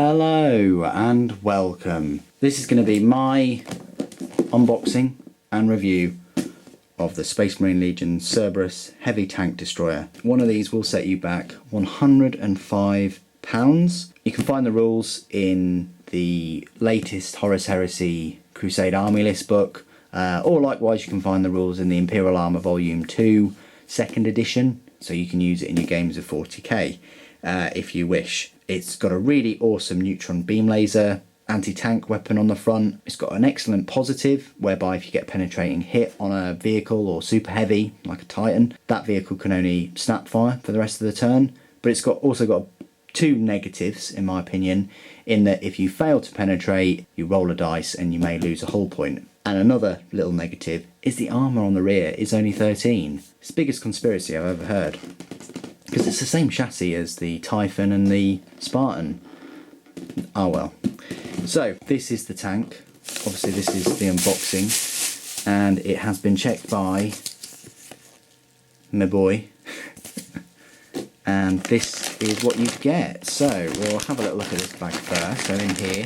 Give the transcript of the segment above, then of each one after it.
Hello and welcome. This is going to be my unboxing and review of the Space Marine Legion Cerberus Heavy Tank Destroyer. One of these will set you back £105. You can find the rules in the latest Horus Heresy Crusade Army List book, or likewise you can find the rules in the Imperial Armour Volume 2 2nd edition, so you can use it in your games of 40k if you wish. It's got a really awesome neutron beam laser anti-tank weapon on the front. It's got an excellent positive, whereby if you get a penetrating hit on a vehicle or super heavy, like a Titan, that vehicle can only snap fire for the rest of the turn. But it's also got two negatives, in my opinion, in that if you fail to penetrate, you roll a dice and you may lose a hull point. And another little negative is the armour on the rear is only 13. It's the biggest conspiracy I've ever heard, because it's the same chassis as the Typhon and the Spartan. Oh well. So this is the tank. Obviously this is the unboxing, and it has been checked by my boy. And this is what you get. So we'll have a little look at this bag first. So in here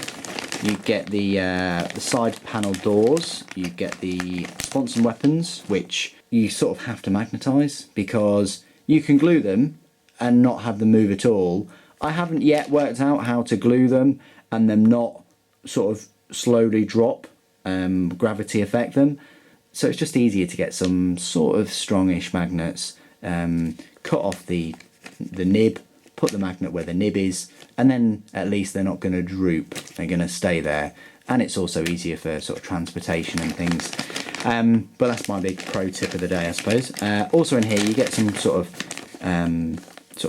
you get the side panel doors, you get the sponson weapons, which you sort of have to magnetise because you can glue them and not have them move at all. I haven't yet worked out how to glue them and them not sort of slowly drop, gravity affect them. So it's just easier to get some sort of strongish magnets, cut off the nib, put the magnet where the nib is, and then at least they're not going to droop, they're going to stay there. And it's also easier for sort of transportation and things. But that's my big pro tip of the day, I suppose. Also in here you get some sort of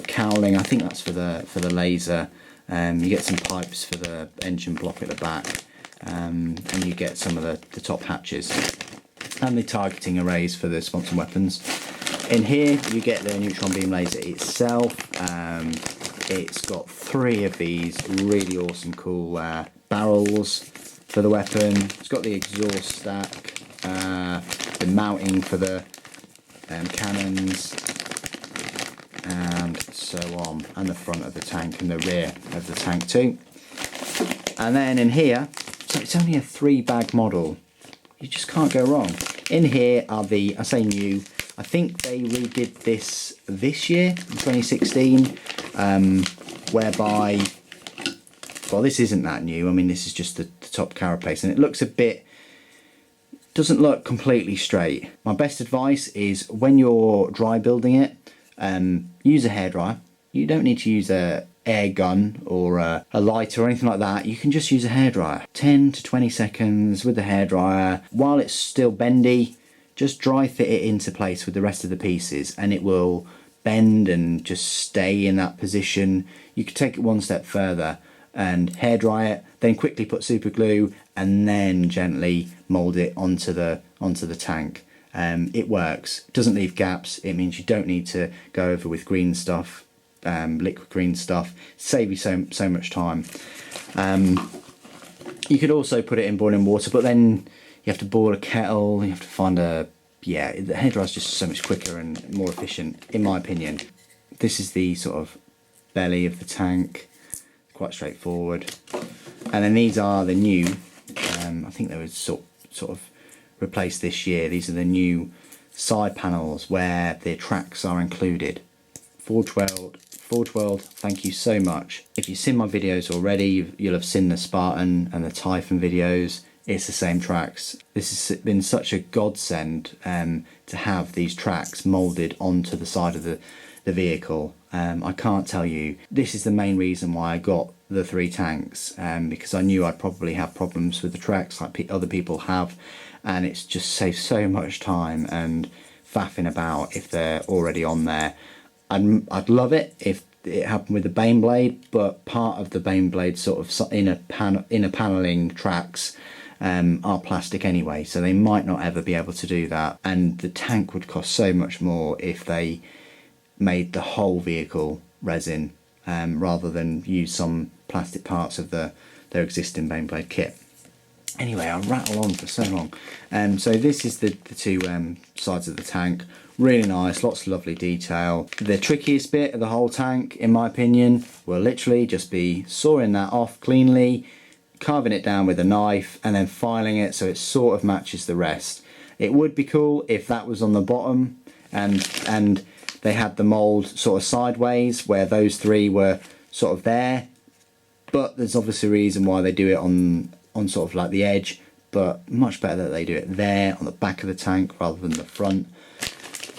cowling. I think that's for the laser. You get some pipes for the engine block at the back, and you get some of the top hatches and the targeting arrays for the sponson weapons. In here you get the neutron beam laser itself. It's got 3 of these really awesome cool barrels for the weapon. It's got the exhaust stack, the mounting for the cannons, and so on, and the front of the tank and the rear of the tank too. And then in here, so it's only a 3-bag model, you just can't go wrong. In here are the, I say new, I think they redid this year in 2016, whereby, well, this isn't that new. I mean, this is just the top carapace, and it looks a bit, doesn't look completely straight. My best advice is when you're dry building it, use a hairdryer. You don't need to use a air gun or a lighter or anything like that. You can just use a hairdryer. 10 to 20 seconds with the hairdryer. While it's still bendy, just dry fit it into place with the rest of the pieces, and it will bend and just stay in that position. You could take it one step further and hairdry it, then quickly put super glue, and then gently mould it onto the tank. It works. It doesn't leave gaps. It means you don't need to go over with green stuff, liquid green stuff. Save you so much time. You could also put it in boiling water, but then you have to boil a kettle. You have to find the hairdryer is just so much quicker and more efficient, in my opinion. This is the sort of belly of the tank. Quite straightforward. And then these are the new. I think they were sort of replaced this year. These are the new side panels where the tracks are included. Forge World, thank you so much. If you've seen my videos already, you'll have seen the Spartan and the Typhon videos. It's the same tracks. This has been such a godsend to have these tracks moulded onto the side of the vehicle. I can't tell you. This is the main reason why I got the 3 tanks, because I knew I'd probably have problems with the tracks like other people have, and it's just saved so much time and faffing about if they're already on there. I'd love it if it happened with the Baneblade, but part of the Baneblade sort of inner panelling tracks are plastic anyway, so they might not ever be able to do that, and the tank would cost so much more if they made the whole vehicle resin rather than use some plastic parts of their existing Baneblade kit. Anyway, I'll rattle on for so long. So this is the two sides of the tank. Really nice, lots of lovely detail. The trickiest bit of the whole tank, in my opinion, will literally just be sawing that off cleanly, carving it down with a knife, and then filing it so it sort of matches the rest. It would be cool if that was on the bottom and they had the mould sort of sideways where those three were sort of there, but there's obviously a reason why they do it on sort of like the edge, but much better that they do it there on the back of the tank rather than the front.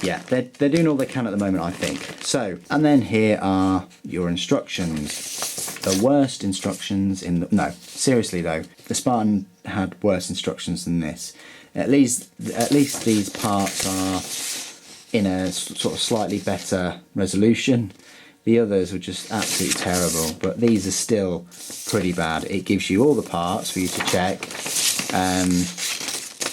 Yeah, they're doing all they can at the moment, I think. So, and then here are your instructions. The worst instructions in the... No, seriously though, the Spartan had worse instructions than this. At least these parts are in a sort of slightly better resolution. The others were just absolutely terrible, but these are still pretty bad. It gives you all the parts for you to check.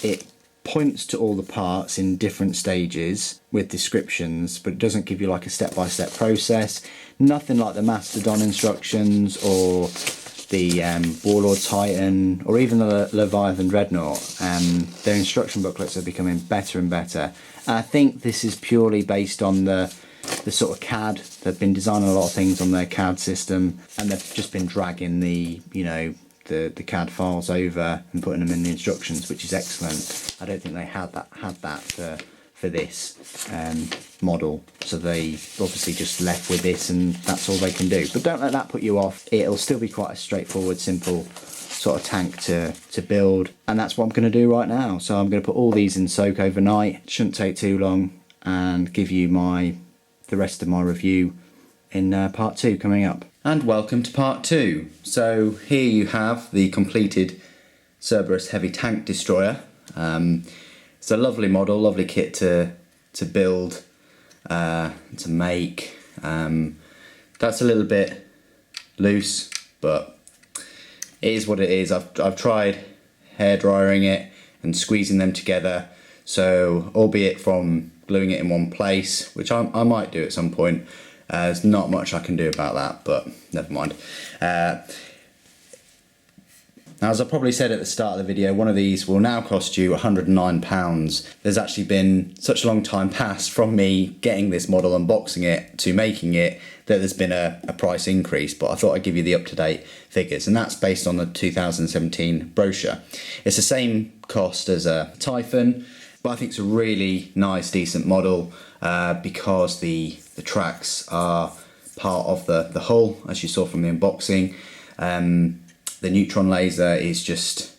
It points to all the parts in different stages with descriptions, but it doesn't give you like a step-by-step process. Nothing like the Mastodon instructions or the Warlord Titan or even the Leviathan Dreadnought. Their instruction booklets are becoming better and better. And I think this is purely based on the sort of CAD. They've been designing a lot of things on their CAD system, and they've just been dragging the the CAD files over and putting them in the instructions, which is excellent. I don't think they had that for this model, so they obviously just left with this, and that's all they can do. But don't let that put you off. It'll still be quite a straightforward, simple sort of tank to build, and that's what I'm going to do right now. So I'm going to put all these in soak overnight. Shouldn't take too long, and give you the rest of my review in part 2 coming up. And welcome to part 2. So here you have the completed Cerberus Heavy Tank Destroyer. It's a lovely model, lovely kit to build, to make. That's a little bit loose, but it is what it is. I've tried hair drying it and squeezing them together, so albeit from gluing it in one place, which I might do at some point. There's not much I can do about that, but never mind. Now, as I probably said at the start of the video, one of these will now cost you £109. There's actually been such a long time past from me getting this model, unboxing it, to making it, that there's been a price increase, but I thought I'd give you the up-to-date figures, and that's based on the 2017 brochure. It's the same cost as a Typhon, but I think it's a really nice, decent model because the tracks are part of the hull, as you saw from the unboxing. The neutron laser is just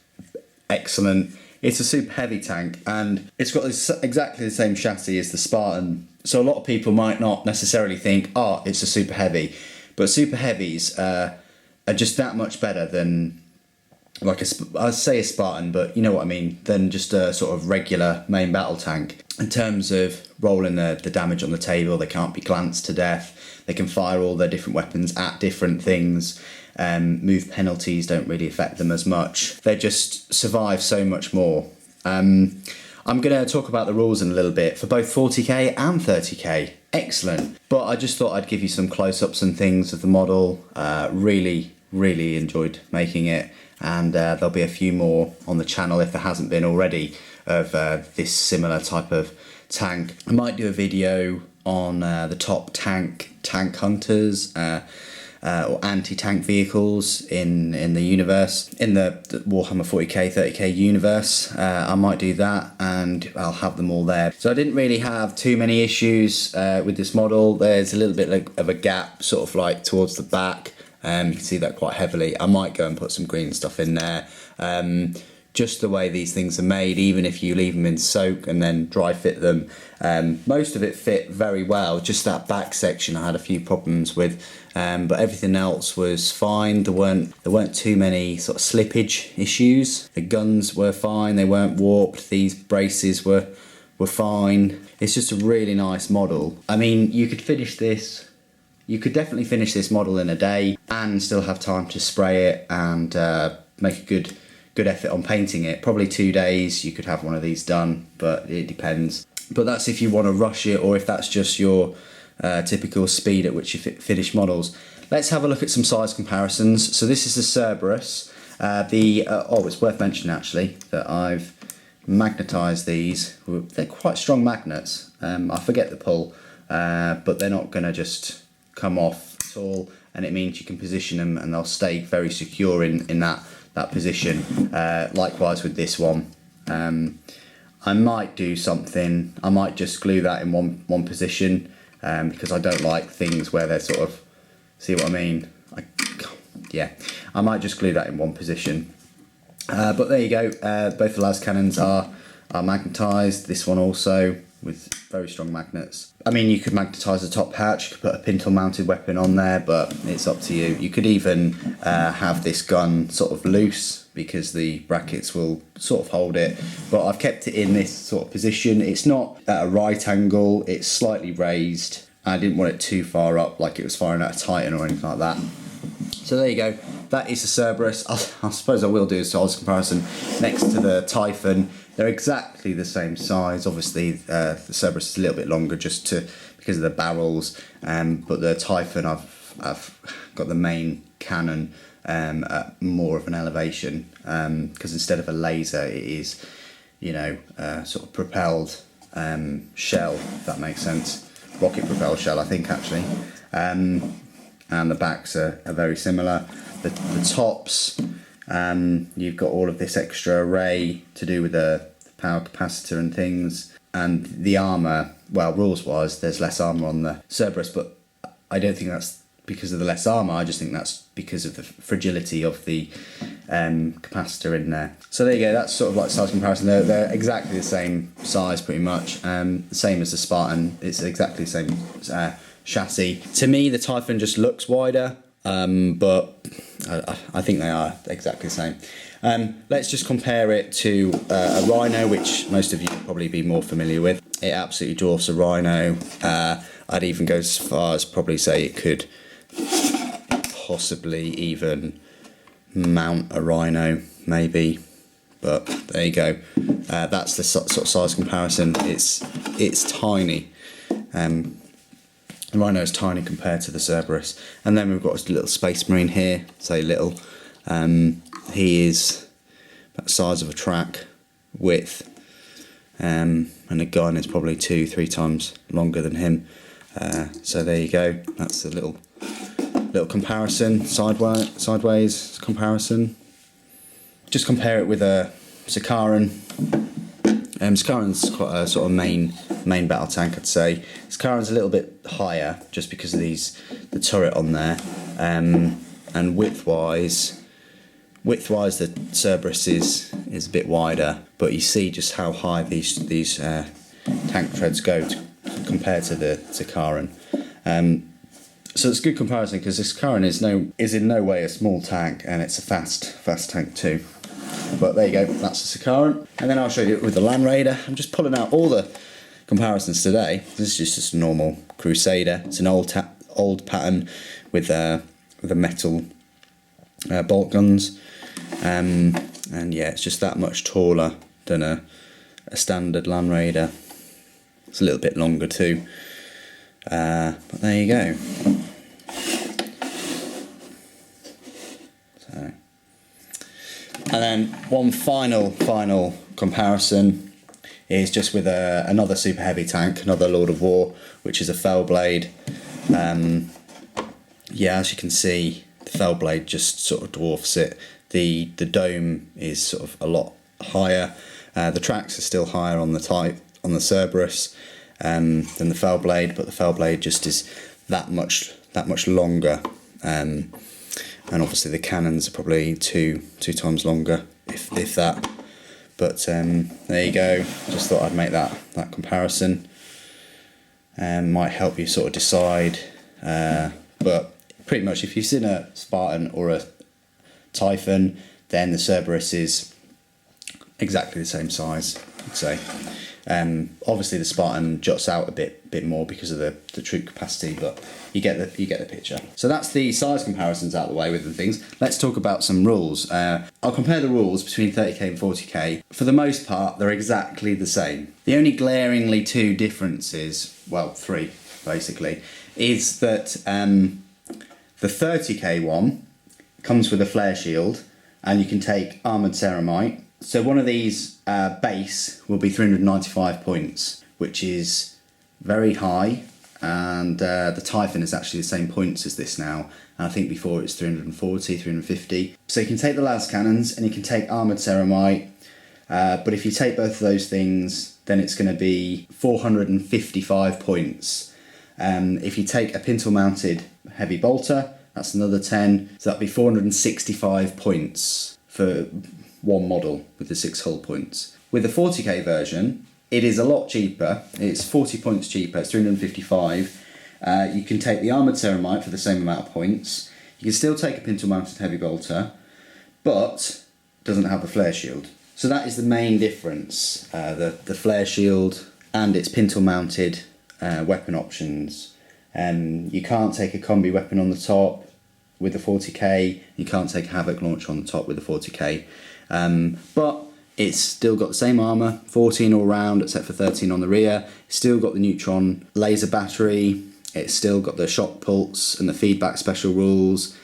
excellent. It's a super heavy tank, and it's got exactly the same chassis as the Spartan. So a lot of people might not necessarily think, oh, it's a super heavy, but super heavies are just that much better than, like I'd say a Spartan, but you know what I mean, than just a sort of regular main battle tank. In terms of rolling the damage on the table, they can't be glanced to death. They can fire all their different weapons at different things. Move penalties don't really affect them as much. They just survive so much more. I'm going to talk about the rules in a little bit for both 40k and 30k. Excellent. But I just thought I'd give you some close-ups and things of the model. Really enjoyed making it, and there'll be a few more on the channel if there hasn't been already of this similar type of tank. I might do a video on the top tank hunters or anti-tank vehicles in the universe, in the Warhammer 40k, 30k universe. I might do that, and I'll have them all there. So I didn't really have too many issues with this model. There's a little bit of a gap sort of like towards the back. You can see that quite heavily. I might go and put some green stuff in there. Just the way these things are made, even if you leave them in soak and then dry fit them, most of it fit very well. Just that back section I had a few problems with, but everything else was fine. There weren't too many sort of slippage issues. The guns were fine, they weren't warped. These braces were fine. It's just a really nice model. I mean, you could definitely finish this model in a day and still have time to spray it and make a good effort on painting it. Probably 2 days you could have one of these done, but it depends. But that's if you want to rush it, or if that's just your typical speed at which you finish models. Let's have a look at some size comparisons. So this is the Cerberus. It's worth mentioning actually that I've magnetised these. They're quite strong magnets. I forget the pull, but they're not going to just come off at all, and it means you can position them and they'll stay very secure in that position. Likewise with this one. I might do something. I might just glue that in one position, because I don't like things where they're sort of, see what I mean? I might just glue that in one position. But there you go. Both the las cannons are magnetised. This one also with very strong magnets. I mean, you could magnetise the top hatch, you could put a pintle mounted weapon on there, but it's up to you. You could even have this gun sort of loose, because the brackets will sort of hold it, but I've kept it in this sort of position. It's not at a right angle, it's slightly raised. I didn't want it too far up like it was firing at a Titan or anything like that. So there you go, that is the Cerberus. I suppose I will do a size comparison next to the Typhon. They're exactly the same size. Obviously the Cerberus is a little bit longer just because of the barrels, but the Typhon I've got the main cannon at more of an elevation, because instead of a laser it is, sort of propelled shell, if that makes sense. Rocket propelled shell, I think, actually. And the backs are very similar. The tops, you've got all of this extra array to do with the power capacitor and things. And the armour, well, rules wise, there's less armour on the Cerberus, but I don't think that's because of the less armour. I just think that's because of the fragility of the capacitor in there. So there you go, that's sort of like size comparison. They're exactly the same size pretty much, same as the Spartan. It's exactly the same chassis. To me the Typhon just looks wider, but I think they are exactly the same. Let's just compare it to a Rhino, which most of you will probably be more familiar with. It absolutely dwarfs a Rhino. I'd even go as far as probably say it could possibly even mount a Rhino, maybe, but there you go. That's the sort of size comparison. It's tiny. The Rhino is tiny compared to the Cerberus. And then we've got a little Space Marine here, say little. He is about the size of a track width, and the gun is probably 2-3 times longer than him. So there you go, that's a little comparison, sideways comparison. Just compare it with a Sakaran. Sakaran's quite a sort of main battle tank, I'd say. Sakaran's a little bit higher just because of the turret on there, and widthwise the Cerberus is a bit wider, but you see just how high these tank treads go compared to the Sakaran. So it's a good comparison because this Sakaran is in no way a small tank, and it's a fast tank too. But there you go, that's the Sakaran. And then I'll show you it with the Land Raider. I'm just pulling out all the comparisons today. This is just a normal Crusader. It's an old pattern with the metal bolt guns. And yeah, it's just that much taller than a standard Land Raider. It's a little bit longer too. But there you go. So, and then one final comparison is just with another super heavy tank, another Lord of War, which is a Fellblade. Yeah, as you can see, the Fellblade just sort of dwarfs it. The dome is sort of a lot higher. The tracks are still higher on the Cerberus than the Fellblade, but the Fellblade just is that much longer, and obviously the cannons are probably two times longer, if that. But there you go. Just thought I'd make that comparison, and might help you sort of decide. But pretty much, if you've seen a Spartan or a Typhon, then the Cerberus is exactly the same size, I'd say. Obviously the Spartan juts out a bit more because of the troop capacity, but you get the picture. So that's the size comparisons out of the way with the things. Let's talk about some rules. I'll compare the rules between 30k and 40k. For the most part, they're exactly the same. The only glaringly two differences, well, three basically, is that the 30k one comes with a flare shield, and you can take armoured ceramite. So one of these base will be 395 points, which is very high, and the Typhon is actually the same points as this now, and I think before it's 340, 350. So you can take the las cannons and you can take armoured ceramite, but if you take both of those things, then it's going to be 455 points. If you take a pintle mounted heavy bolter, that's another 10, so that'd be 465 points for one model with the 6 hull points. With the 40k version, it is a lot cheaper. It's 40 points cheaper, it's 355. You can take the armoured ceramite for the same amount of points. You can still take a pintle mounted heavy bolter, but doesn't have the flare shield. So that is the main difference, the flare shield and its pintle mounted weapon options. You can't take a combi weapon on the top with the 40k, you can't take a Havoc launcher on the top with the 40k, but it's still got the same armour, 14 all round except for 13 on the rear. It's still got the neutron laser battery, it's still got the shock pulse and the feedback special rules,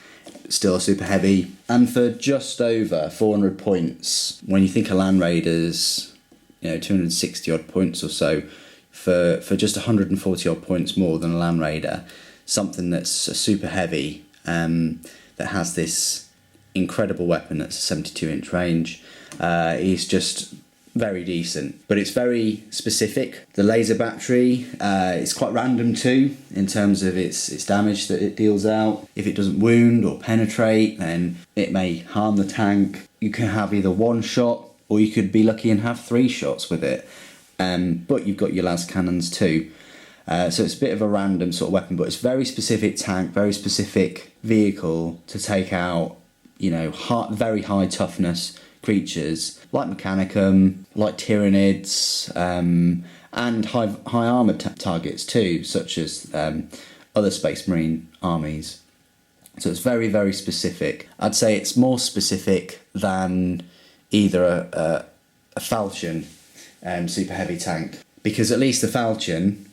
still super heavy. And for just over 400 points, when you think of Land Raiders, 260 odd points or so, for just 140 odd points more than a Land Raider, something that's a super heavy, that has this incredible weapon that's a 72-inch range, is just very decent. But it's very specific. The laser battery is quite random too, in terms of its damage that it deals out. If it doesn't wound or penetrate, then it may harm the tank. You can have either one shot, or you could be lucky and have 3 shots with it. But you've got your las cannons too. So it's a bit of a random sort of weapon, but it's very specific tank, very specific vehicle to take out, very high toughness creatures like Mechanicum, like Tyranids, and high armoured targets too, such as other Space Marine armies. So it's very, very specific. I'd say it's more specific than either a Falchion super heavy tank, because at least the Falchion,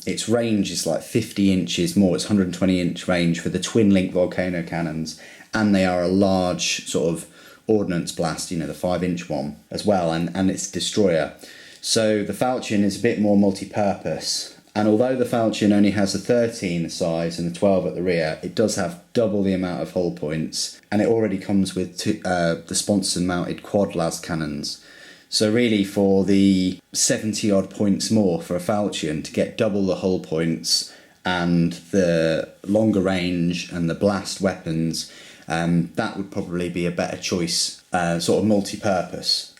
its range is like 50 inches more. It's 120 inch range for the twin link volcano cannons, and they are a large sort of ordnance blast, the 5-inch one as well, and it's destroyer. So the Falchion is a bit more multi-purpose, and although the Falchion only has a 13 size and a 12 at the rear, it does have double the amount of hull points, and it already comes with the sponson mounted quad las cannons. So really, for the 70 odd points more for a Falchion to get double the hull points and the longer range and the blast weapons, that would probably be a better choice, sort of multi-purpose.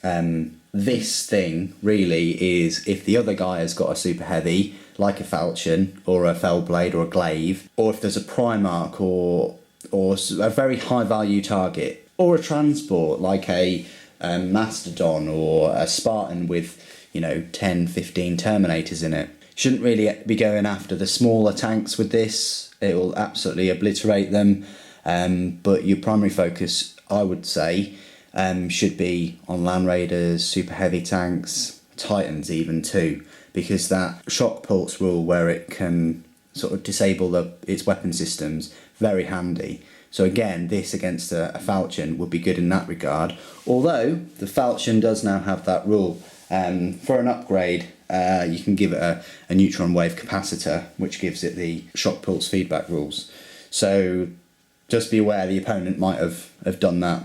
This thing really is, if the other guy has got a super heavy, like a Falchion or a Fellblade or a Glaive, or if there's a Primarch or a very high value target, or a transport like a Mastodon or a Spartan with 10, 15 Terminators in it. Shouldn't really be going after the smaller tanks with this. It will absolutely obliterate them, but your primary focus, I would say, should be on Land Raiders, super heavy tanks, Titans even too, because that shock pulse rule where it can sort of disable its weapon systems, very handy. So again, this against a Falchion would be good in that regard, although the Falchion does now have that rule. For an upgrade, you can give it a neutron wave capacitor, which gives it the shock pulse feedback rules. So just be aware the opponent might have done that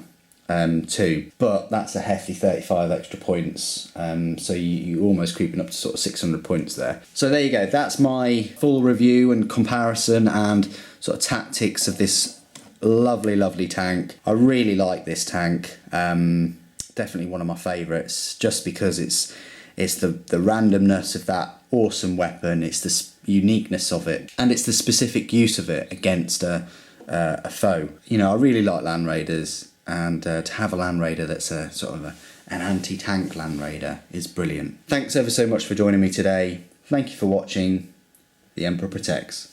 too, but that's a hefty 35 extra points, so you're almost creeping up to sort of 600 points there. So there you go, that's my full review and comparison and sort of tactics of this lovely tank. I really like this tank, definitely one of my favourites, just because it's the randomness of that awesome weapon, it's the uniqueness of it, and it's the specific use of it against a foe. I really like Land Raiders, and to have a Land Raider that's a sort of an anti-tank Land Raider is brilliant. Thanks ever so much for joining me today. Thank you for watching. The Emperor Protects.